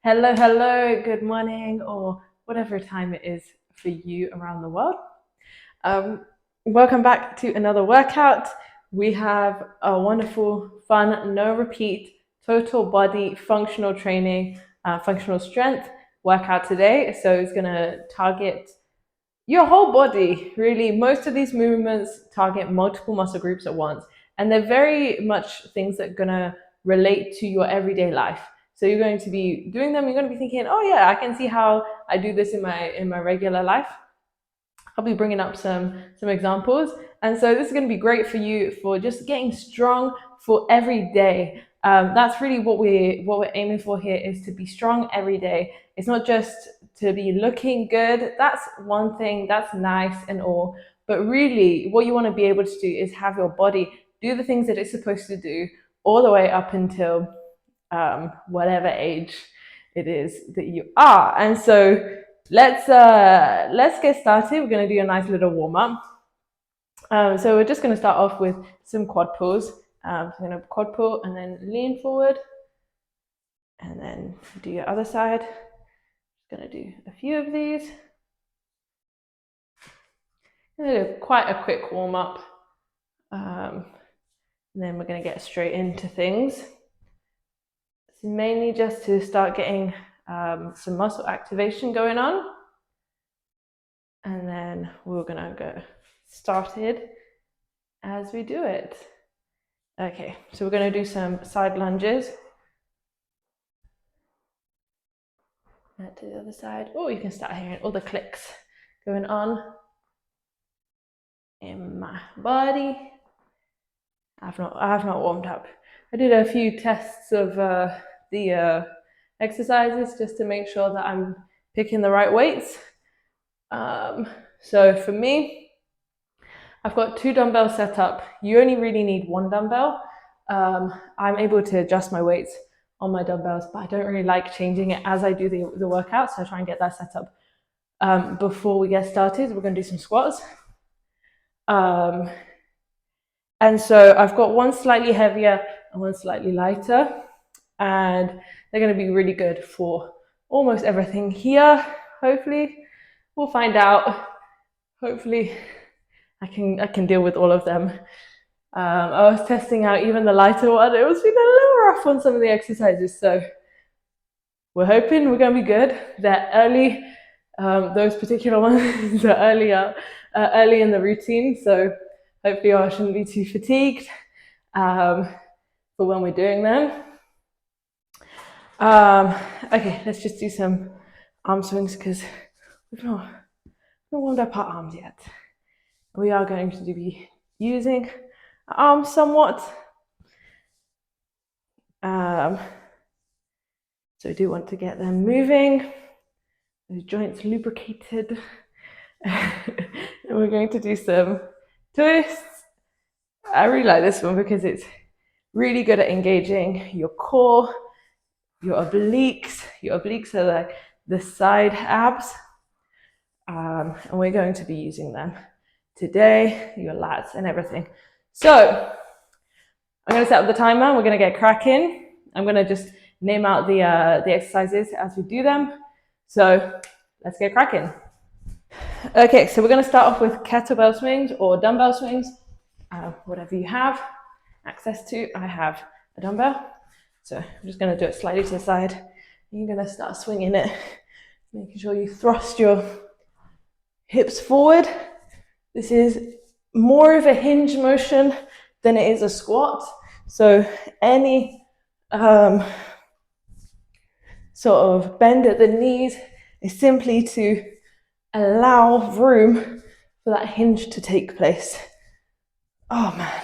Hello, hello, good morning, or whatever time it is for you around the world. Um, Welcome back to another workout. We have a wonderful, fun, no repeat, total body functional training, functional strength workout today. So it's going to target your whole body. Really, most of these movements target multiple muscle groups at once, and they're very much things that are going to relate to your everyday life. So you're going to be doing them, you're going to be thinking, oh yeah, I can see how I do this in my regular life. I'll be bringing up some examples, and so this is going to be great for you for just getting strong for every day. That's really what we're aiming for here, is to be strong every day. It's not just to be looking good. That's one thing, that's nice and all, but really what you want to be able to do is have your body do the things that it's supposed to do all the way up until whatever age it is that you are. And so let's get started. We're going to do a nice little warm up. So we're just going to start off with some quad pulls. So I'm going to quad pull and then lean forward, and then do your other side. Just going to do a few of these. Quite a quick warm up, and then we're going to get straight into things. It's mainly just to start getting some muscle activation going on, and then we're going to go started as we do it. Okay, so we're going to do some side lunges. And to the other side. Oh, you can start hearing all the clicks going on in my body. I've not warmed up. I did a few tests of the exercises just to make sure that I'm picking the right weights. So for me, I've got 2 dumbbells set up. You only really need 1 dumbbell. I'm able to adjust my weights on my dumbbells, but I don't really like changing it as I do the workout, so I try and get that set up before we get started. We're going to do some squats. And so I've got one slightly heavier and one slightly lighter, and they're going to be really good for almost everything here. Hopefully, we'll find out. Hopefully, I can deal with all of them. I was testing out even the lighter one. It was been a little rough on some of the exercises, so we're hoping we're going to be good. They're early. Those particular ones are early in the routine, so hopefully I shouldn't be too fatigued for when we're doing them. Okay, let's just do some arm swings because we've not warmed up our arms yet. We are going to be using our arms somewhat. So I do want to get them moving, those joints lubricated. And we're going to do some twists. I really like this one because it's really good at engaging your core, your obliques. Your obliques are like the side abs. And we're going to be using them today, your lats and everything. So I'm going to set up the timer. We're going to get cracking. I'm going to just name out the exercises as we do them. So let's get cracking. Okay, so we're going to start off with kettlebell swings or dumbbell swings, whatever you have access to. I have a dumbbell, so I'm just going to do it slightly to the side. You're going to start swinging it, making sure you thrust your hips forward. This is more of a hinge motion than it is a squat. So any sort of bend at the knees is simply to allow room for that hinge to take place. Oh man,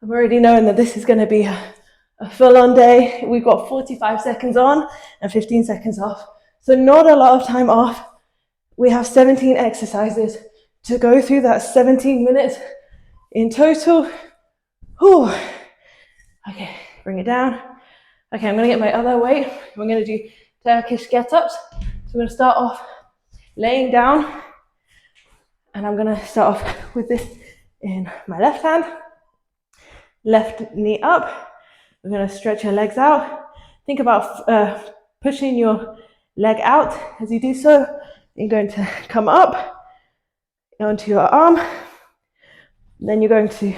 I'm already knowing that this is going to be a full-on day. We've got 45 seconds on and 15 seconds off. So not a lot of time off. We have 17 exercises to go through. That's 17 minutes in total. Whew. Okay, bring it down. Okay, I'm going to get my other weight. We're going to do Turkish get-ups. So I'm going to start off laying down, and I'm going to start off with this in my left hand. Left knee up. We're going to stretch your legs out. Think about pushing your leg out. As you do so, you're going to come up onto your arm. Then you're going to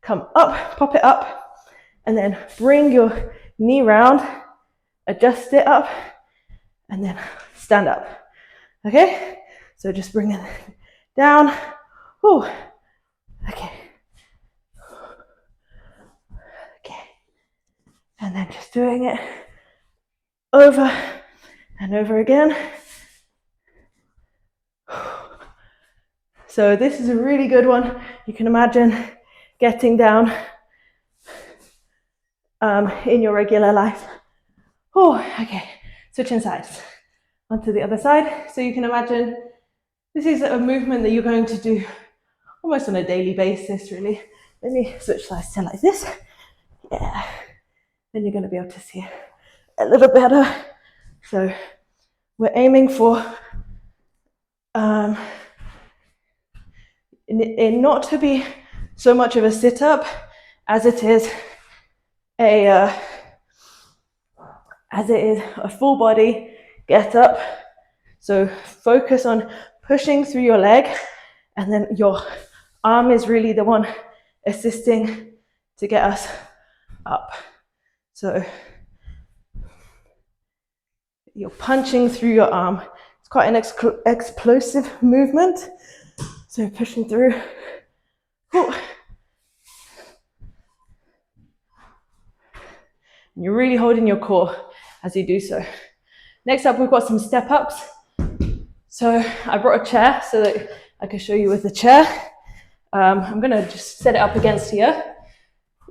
come up, pop it up, and then bring your knee round, adjust it up, and then stand up. Okay? So just bring it down. Whew. Okay. Okay. And then just doing it over and over again. So this is a really good one. You can imagine getting down in your regular life. Oh, okay. Switching sides onto the other side. So you can imagine this is a movement that you're going to do almost on a daily basis, really. Let me switch sides to like this. Yeah. Then you're going to be able to see it a little better. So we're aiming for in not to be so much of a sit-up as it is a full body get up. So focus on pushing through your leg, and then your arm is really the one assisting to get us up. So you're punching through your arm. It's quite an explosive movement. So pushing through. Ooh. And you're really holding your core as you do so. Next up, we've got some step ups. So I brought a chair so that I can show you with the chair. I'm going to just set it up against here.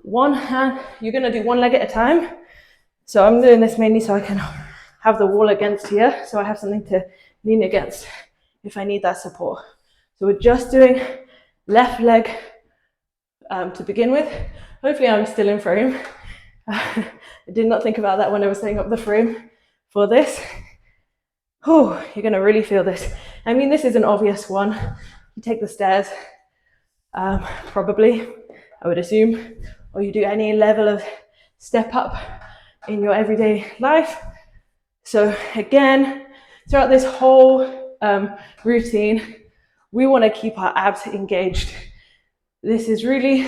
One hand, you're going to do one leg at a time. So I'm doing this mainly so I can have the wall against here, so I have something to lean against if I need that support. So we're just doing left leg to begin with. Hopefully I'm still in frame. I did not think about that when I was setting up the frame for this. Oh, you're going to really feel this. I mean, this is an obvious one. You take the stairs, probably, I would assume, or you do any level of step up in your everyday life. So again, throughout this whole routine, we want to keep our abs engaged. This is really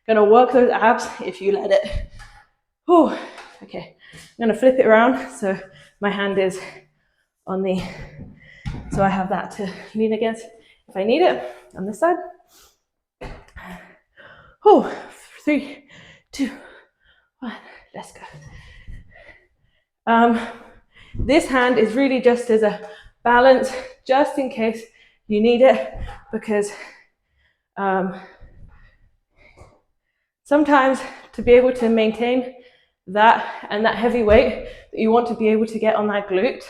going to work those abs if you let it. Oh, okay. I'm going to flip it around so my hand is on the, so I have that to lean against if I need it on this side. Oh, 3, 2, 1, let's go. This hand is really just as a balance, just in case you need it, because sometimes to be able to maintain that and that heavy weight that you want to be able to get on that glute,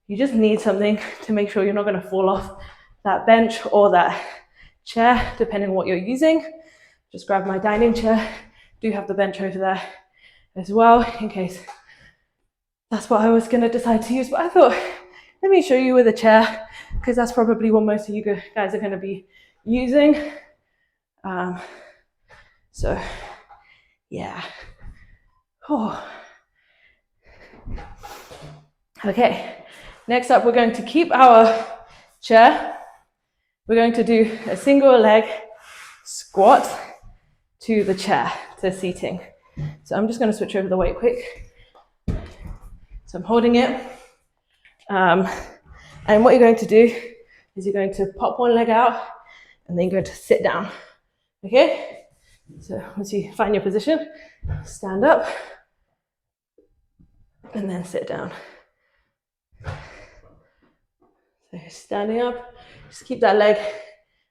you just need something to make sure you're not going to fall off that bench or that chair, depending on what you're using. Just grab my dining chair. Do have the bench over there as well, in case that's what I was going to decide to use. But I thought, let me show you with a chair, because that's probably what most of you guys are going to be using. So, yeah. Oh. Okay. Next up, we're going to keep our chair. We're going to do a single leg squat to the chair, to seating. So I'm just going to switch over the weight quick. So I'm holding it. And what you're going to do is you're going to pop one leg out and then you're going to sit down. Okay? So once you find your position, stand up and then sit down. So standing up, just keep that leg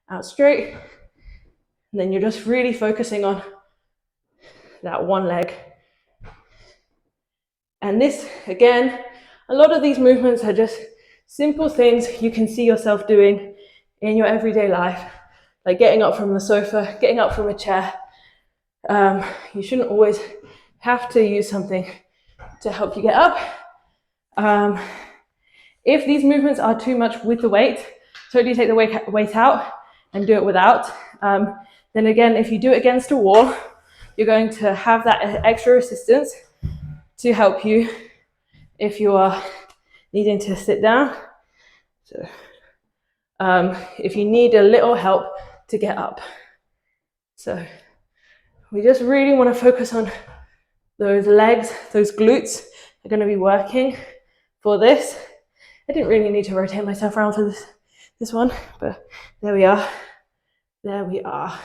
out straight. And then you're just really focusing on that one leg. And this, again, a lot of these movements are just simple things you can see yourself doing in your everyday life, like getting up from the sofa, getting up from a chair. You shouldn't always have to use something to help you get up. If these movements are too much with the weight, totally take the weight out and do it without. Then again, if you do it against a wall, you're going to have that extra resistance to help you if you are needing to sit down. So if you need a little help to get up. So we just really want to focus on those legs, those glutes are going to be working for this. I didn't really need to rotate myself around for this one, but there we are. There we are,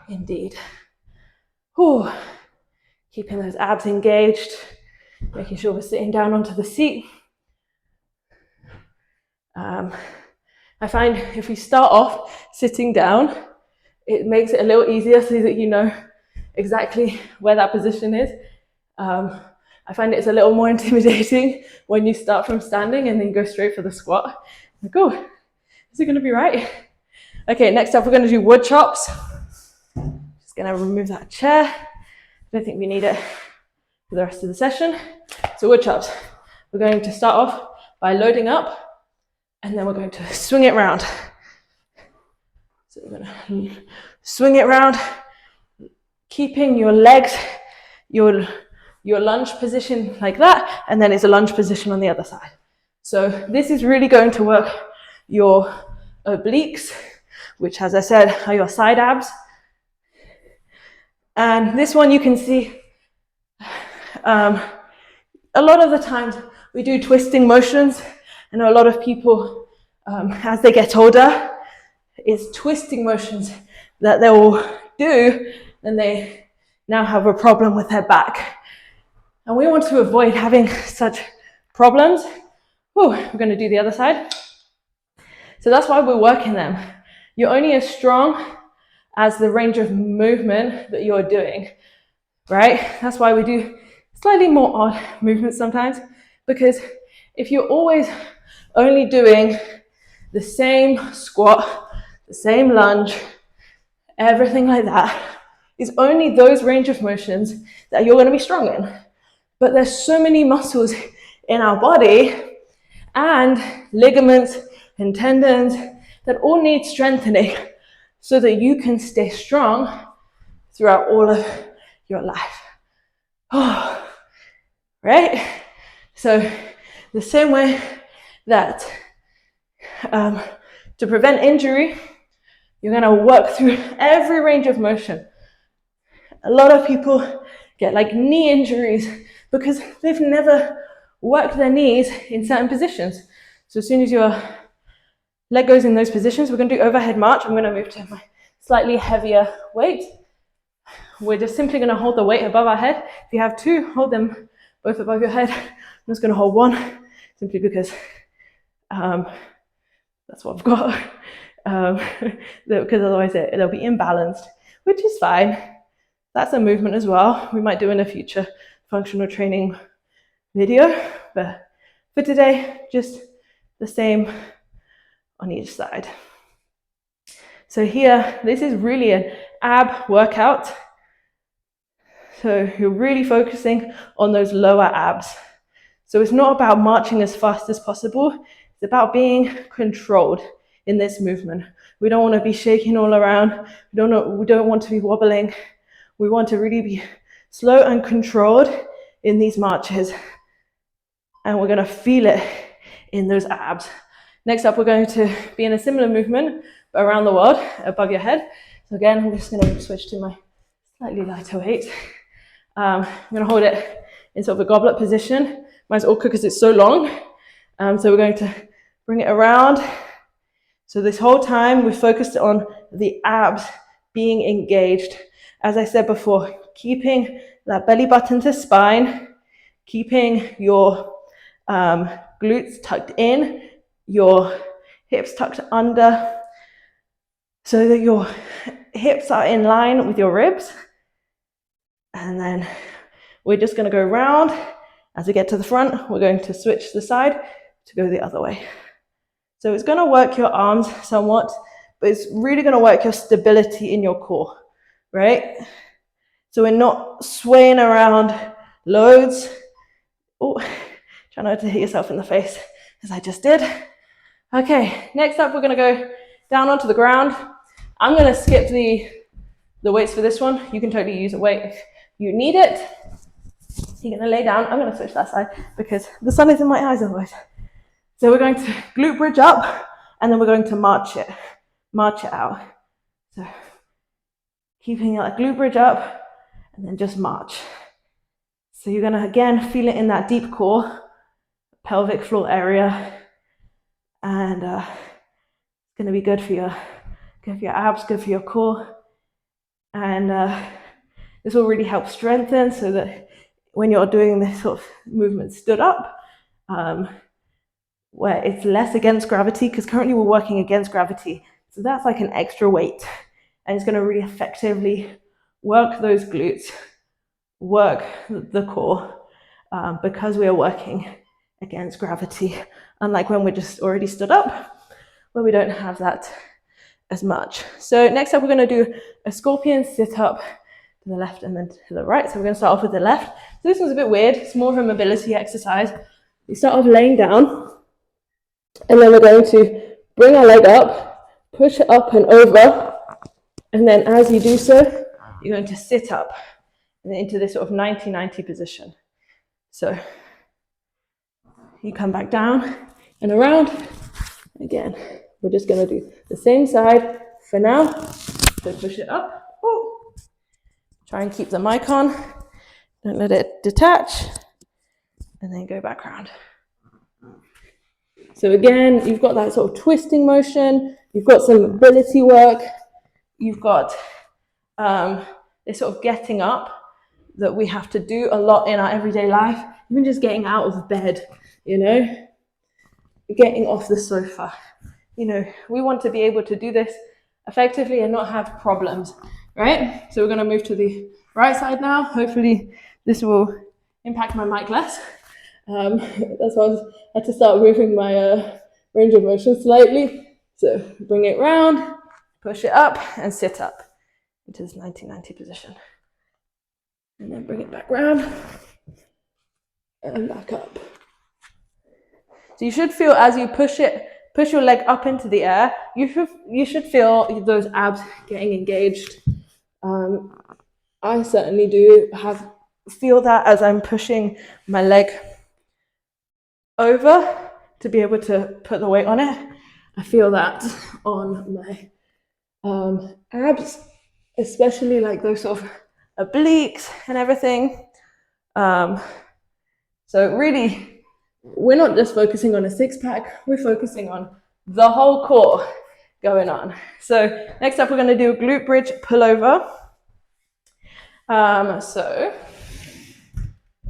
indeed. Whew. Keeping those abs engaged, making sure we're sitting down onto the seat. I find if we start off sitting down, it makes it a little easier so that you know exactly where that position is. I find it's a little more intimidating when you start from standing and then you go straight for the squat. Like, oh, is it going to be right? Okay, next up we're going to do wood chops. Just going to remove that chair. I don't think we need it for the rest of the session. So wood chops. We're going to start off by loading up and then we're going to swing it round. So we're going to swing it round, keeping your legs, your lunge position like that, and then it's a lunge position on the other side. So this is really going to work your obliques, which, as I said, are your side abs. And this one you can see a lot of the times we do twisting motions. I know a lot of people, as they get older, it's twisting motions that they will do, and they now have a problem with their back. And we want to avoid having such problems. Ooh, we're going to do the other side. So that's why we're working them. You're only as strong as the range of movement that you're doing, right? That's why we do slightly more odd movements sometimes, because if you're always only doing the same squat, the same lunge, everything like that, it's only those range of motions that you're going to be strong in. But there's so many muscles in our body and ligaments and tendons that all need strengthening so that you can stay strong throughout all of your life. Oh, right? So the same way that to prevent injury, you're going to work through every range of motion. A lot of people get like knee injuries because they've never worked their knees in certain positions. So as soon as your leg goes in those positions, we're going to do overhead march. I'm going to move to my slightly heavier weight. We're just simply going to hold the weight above our head. If you have two, hold them both above your head. I'm just going to hold one simply because that's what I've got. Because otherwise they'll be imbalanced, which is fine. That's a movement as well. We might do in a future functional training video, but for today, just the same on each side. So here, this is really an ab workout. So you're really focusing on those lower abs. So it's not about marching as fast as possible. It's about being controlled in this movement. We don't want to be shaking all around. We don't want to be wobbling. We want to really be slow and controlled in these marches. And we're going to feel it in those abs. Next up, we're going to be in a similar movement around the world, above your head. So again, I'm just going to switch to my slightly lighter weight. I'm going to hold it in sort of a goblet position. Mine's awkward because it's so long. So we're going to bring it around. So this whole time, we're focused on the abs being engaged. As I said before, keeping that belly button to spine, keeping your glutes tucked in, your hips tucked under, so that your hips are in line with your ribs. And then we're just going to go round. As we get to the front, we're going to switch the side to go the other way. So it's going to work your arms somewhat, but it's really going to work your stability in your core, right? So we're not swaying around loads. Oh, try not to hit yourself in the face, as I just did. Okay, next up, we're going to go down onto the ground. I'm going to skip the weights for this one. You can totally use a weight if you need it. So you're going to lay down. I'm going to switch that side because the sun is in my eyes otherwise. So we're going to glute bridge up, and then we're going to march it out. So keeping that glute bridge up, and then just march. So you're going to, again, feel it in that deep core, pelvic floor area, and it's going to be good for your abs, good for your core, and this will really help strengthen so that when you're doing this sort of movement stood up, where it's less against gravity, because currently we're working against gravity, so that's like an extra weight, and it's going to really effectively work those glutes, work the core, because we are working against gravity, unlike when we're just already stood up, where we don't have that as much. So next up, we're going to do a scorpion sit up to the left and then to the right. So we're going to start off with the left. So this one's a bit weird. It's more of a mobility exercise. You start off laying down, and then we're going to bring our leg up, push it up and over, and then as you do so, you're going to sit up and into this sort of 90-90 position. So you come back down and around. Again, we're just going to do the same side for now. So push it up. Ooh. Try and keep the mic on. Don't let it detach. And then go back around. So again, you've got that sort of twisting motion. You've got some mobility work. You've got this sort of getting up that we have to do a lot in our everyday life. Even just getting out of bed, getting off the sofa. We want to be able to do this effectively and not have problems, right? So we're going to move to the right side now. Hopefully this will impact my mic less. That's why I had to start moving my range of motion slightly. So bring it round, push it up, and sit up into this 90-90 position. And then bring it back round and back up. So you should feel as you push your leg up into the air, you should feel those abs getting engaged. I certainly do feel that as I'm pushing my leg over to be able to put the weight on it. I feel that on my abs, especially like those sort of obliques and everything. So really, we're not just focusing on a six-pack, we're focusing on the whole core going on. So next up, we're going to do a glute bridge pullover. So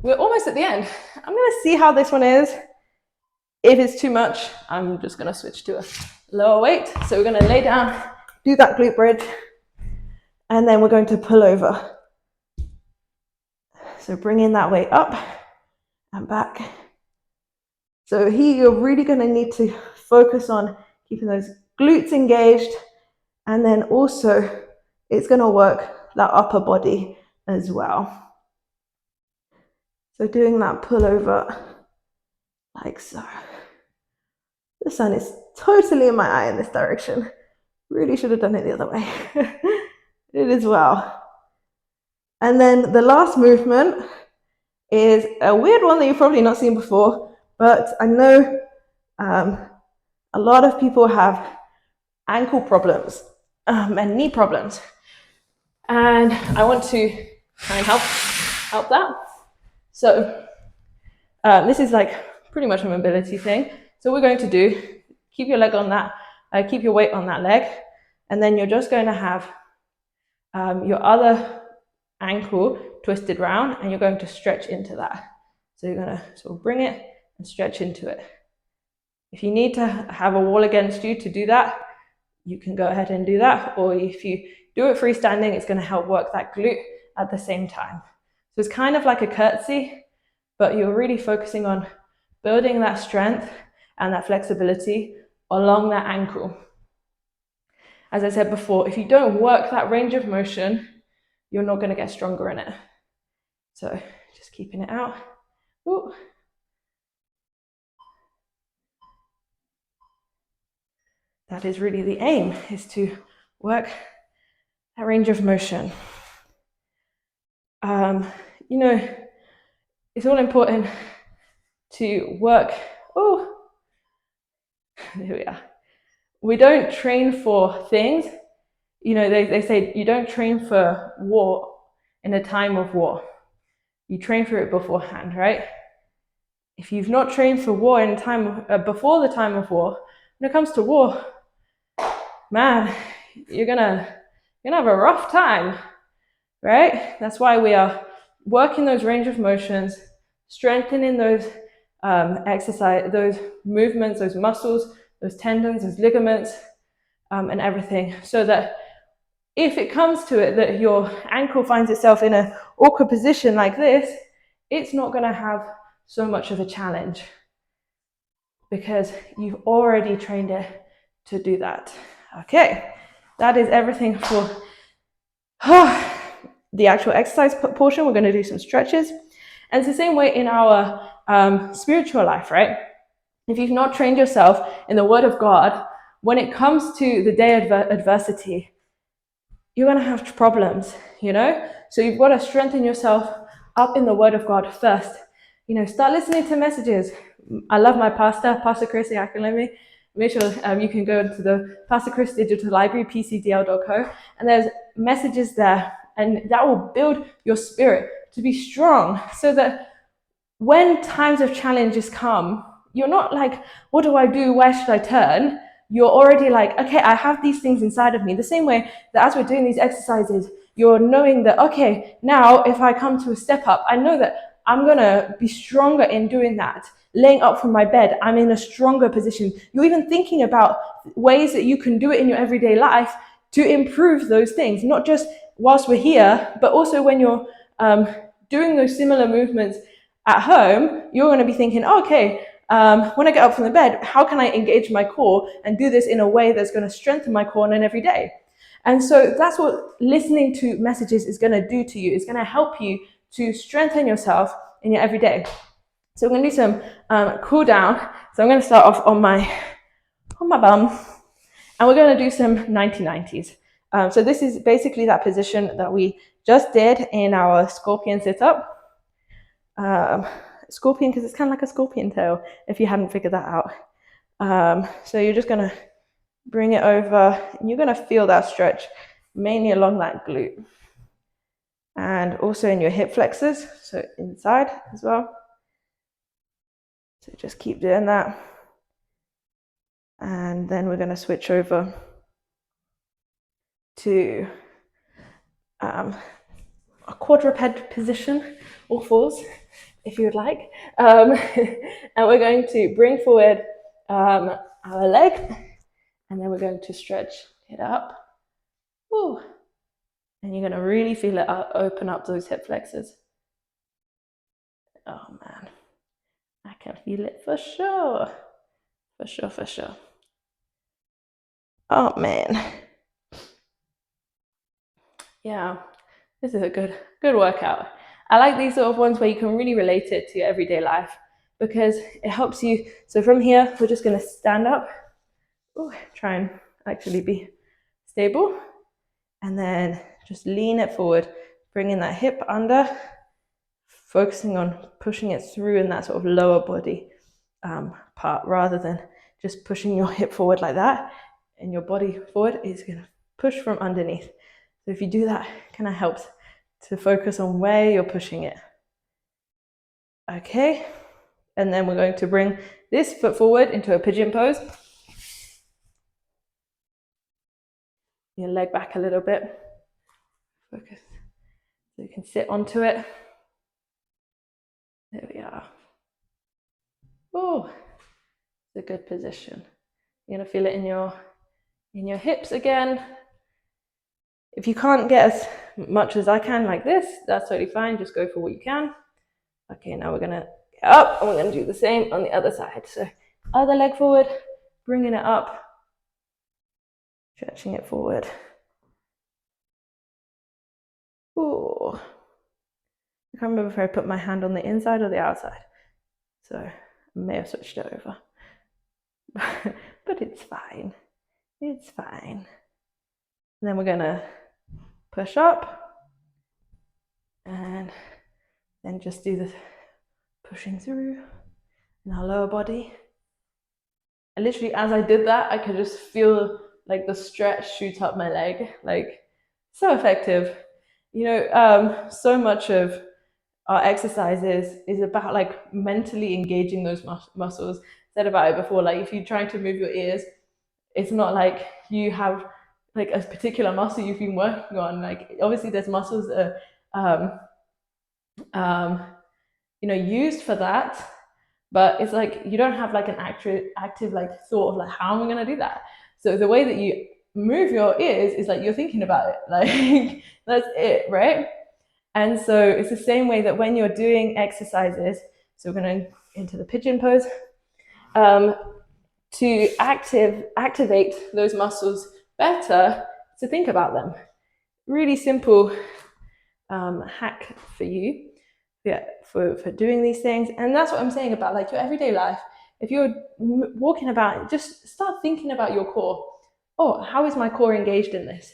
we're almost at the end. I'm going to see how this one is. If it's too much, I'm just going to switch to a lower weight. So we're going to lay down, do that glute bridge, and then we're going to pull over. So bring in that weight up and back. So here you're really going to need to focus on keeping those glutes engaged, and then also it's going to work that upper body as well. So doing that pullover like so. The sun is totally in my eye in this direction. Really should have done it the other way. It as well. And then the last movement is a weird one that you've probably not seen before, but I know a lot of people have ankle problems and knee problems. And I want to try and help that. So this is like pretty much a mobility thing. So we're going to do, keep your leg on that, keep your weight on that leg, and then you're just going to have your other ankle twisted round, and you're going to stretch into that. So you're going to sort of bring it and stretch into it. If you need to have a wall against you to do that, you can go ahead and do that. Or if you do it freestanding, it's going to help work that glute at the same time. So it's kind of like a curtsy, but you're really focusing on building that strength and that flexibility along that ankle. As I said before, if you don't work that range of motion, you're not going to get stronger in it. So just keeping it out. Ooh. That is really the aim, is to work that range of motion. it's all important to work. Oh, here we are. We don't train for things. You know, they say you don't train for war in a time of war. You train for it beforehand, right? If you've not trained for war in time before the time of war, when it comes to war, man, you're gonna have a rough time, right? That's why we are working those range of motions, strengthening those exercise, those movements, those muscles, those tendons, those ligaments, and everything, so that if it comes to it that your ankle finds itself in an awkward position like this, it's not going to have so much of a challenge because you've already trained it to do that. Okay, that is everything for the actual exercise portion. We're going to do some stretches. And it's the same way in our spiritual life, right? If you've not trained yourself in the Word of God, when it comes to the day of adversity, you're going to have problems, you know? So you've got to strengthen yourself up in the Word of God first. You know, start listening to messages. I love my pastor, Pastor Chris Yakalemi. Make sure you can go to the Pastor Chris Digital Library, pcdl.co, and there's messages there, and that will build your spirit to be strong so that when times of challenges come, you're not like, what do I do? Where should I turn? You're already like, okay, I have these things inside of me. The same way that as we're doing these exercises, you're knowing that, okay, now if I come to a step up, I know that I'm going to be stronger in doing that. Laying up from my bed, I'm in a stronger position. You're even thinking about ways that you can do it in your everyday life to improve those things, not just whilst we're here, but also when you're doing those similar movements at home, you're going to be thinking, oh, okay, when I get up from the bed, how can I engage my core and do this in a way that's going to strengthen my core on an everyday? And so that's what listening to messages is going to do to you. It's going to help you to strengthen yourself in your everyday. So we're going to do some cool down. So I'm going to start off on my bum, and we're going to do some 90-90s. So this is basically that position that we just did in our scorpion sit-up. Scorpion, because it's kind of like a scorpion tail, if you hadn't figured that out. So you're just going to bring it over, and you're going to feel that stretch mainly along that glute and also in your hip flexors, so inside as well. So just keep doing that, and then we're going to switch over to a quadruped position, or fours, if you would like. And we're going to bring forward our leg, and then we're going to stretch it up. Woo. And you're going to really feel it open up those hip flexors. Oh man, I can feel it for sure. For sure, for sure. Oh man. Yeah, this is a good workout. I like these sort of ones where you can really relate it to your everyday life because it helps you. So from here, we're just going to stand up. Ooh, try and actually be stable. And then just lean it forward, bringing that hip under, focusing on pushing it through in that sort of lower body part rather than just pushing your hip forward like that. And your body forward is going to push from underneath. So if you do that, it kind of helps to focus on where you're pushing it. Okay, and then we're going to bring this foot forward into a pigeon pose. Your leg back a little bit. Focus. So you can sit onto it. There we are. Oh, it's a good position. You're gonna feel it in your hips again. If you can't get as much as I can like this, that's totally fine. Just go for what you can. Okay, now we're gonna get up and we're gonna do the same on the other side. So other leg forward, bringing it up, stretching it forward. Ooh. I can't remember if I put my hand on the inside or the outside. So I may have switched it over. But it's fine. It's fine. And then we're gonna push up and then just do the pushing through in our lower body. And literally, as I did that, I could just feel like the stretch shoot up my leg, like so effective. So much of our exercises is about like mentally engaging those muscles. Said about it before, like if you're trying to move your ears, it's not like you have like a particular muscle you've been working on. Like obviously there's muscles that are used for that, but it's like you don't have like an active like thought of like how am I going to do that. So the way that you move your ears is like you're thinking about it, like that's it, right? And so it's the same way that when you're doing exercises, so we're going to into the pigeon pose, to activate those muscles better, to think about them. Really simple hack for you, for doing these things. And that's what I'm saying about like your everyday life. If you're walking about, just start thinking about your core. Oh, how is my core engaged in this?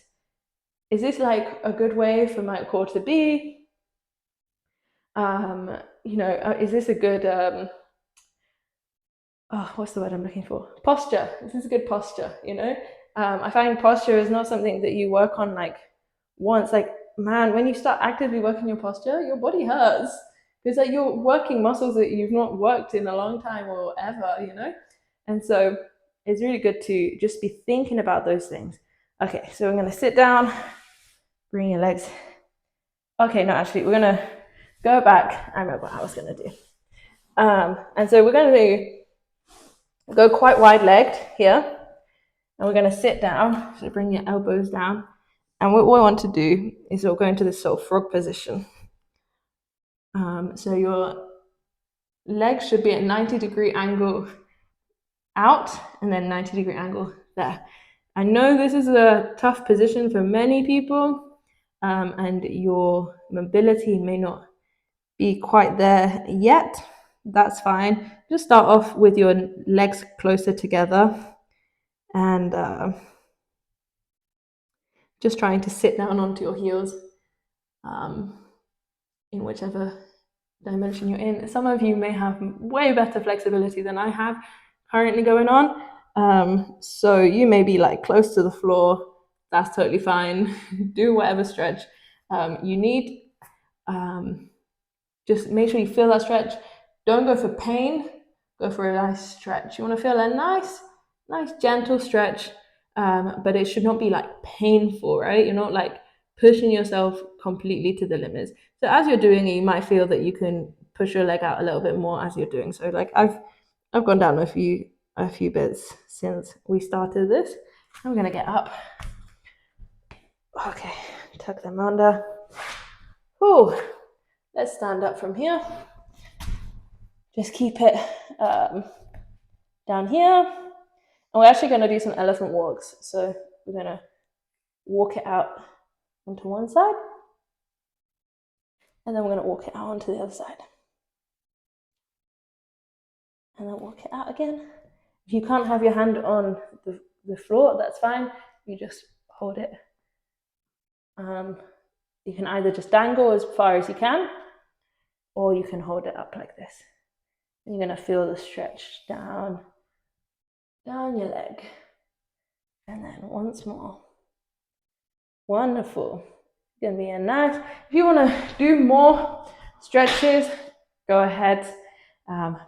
Is this like a good way for my core to be? Is this a good what's the word I'm looking for? Posture. This is a good posture, I find posture is not something that you work on like once. Like, man, when you start actively working your posture, your body hurts. Because like you're working muscles that you've not worked in a long time or ever, And so it's really good to just be thinking about those things. Okay, so I'm gonna sit down, bring your legs. Okay, no, actually, we're gonna go back. I remember what I was gonna do. And so we're gonna go quite wide-legged here, and we're gonna sit down. So bring your elbows down. And what we want to do is we'll go into this sort of frog position. So your legs should be at 90-degree angle out, and then 90-degree angle there. I know this is a tough position for many people, and your mobility may not be quite there yet. That's fine. Just start off with your legs closer together, and just trying to sit down onto your heels in whichever dimension you're in. Some of you may have way better flexibility than I have currently going on. So you may be like close to the floor. That's totally fine. Do whatever stretch you need. Just make sure you feel that stretch. Don't go for pain. Go for a nice stretch. You want to feel a nice gentle stretch, but it should not be like painful, right? You're not like pushing yourself completely to the limits. So as you're doing it, you might feel that you can push your leg out a little bit more as you're doing so. Like I've gone down a few bits since we started this. I'm gonna get up. Okay, tuck them under. Oh, let's stand up from here. Just keep it down here. And we're actually going to do some elephant walks. So we're going to walk it out onto one side. And then we're going to walk it out onto the other side. And then walk it out again. If you can't have your hand on the floor, that's fine. You just hold it. You can either just dangle as far as you can, or you can hold it up like this. And you're going to feel the stretch down your leg. And then once more. Wonderful. It's going to be a nice. If you want to do more stretches, go ahead,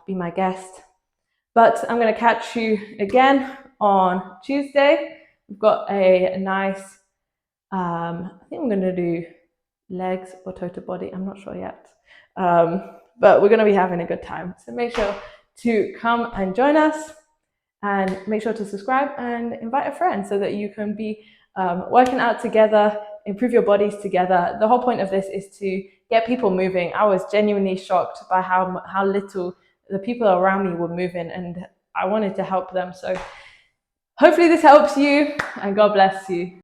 be my guest. But I'm going to catch you again on Tuesday. We've got a nice, I think I'm going to do legs or total body. I'm not sure yet. But we're going to be having a good time. So make sure to come and join us, and make sure to subscribe and invite a friend so that you can be working out together, improve your bodies together. The whole point of this is to get people moving. I was genuinely shocked by how little the people around me were moving, and I wanted to help them. So hopefully this helps you, and God bless you.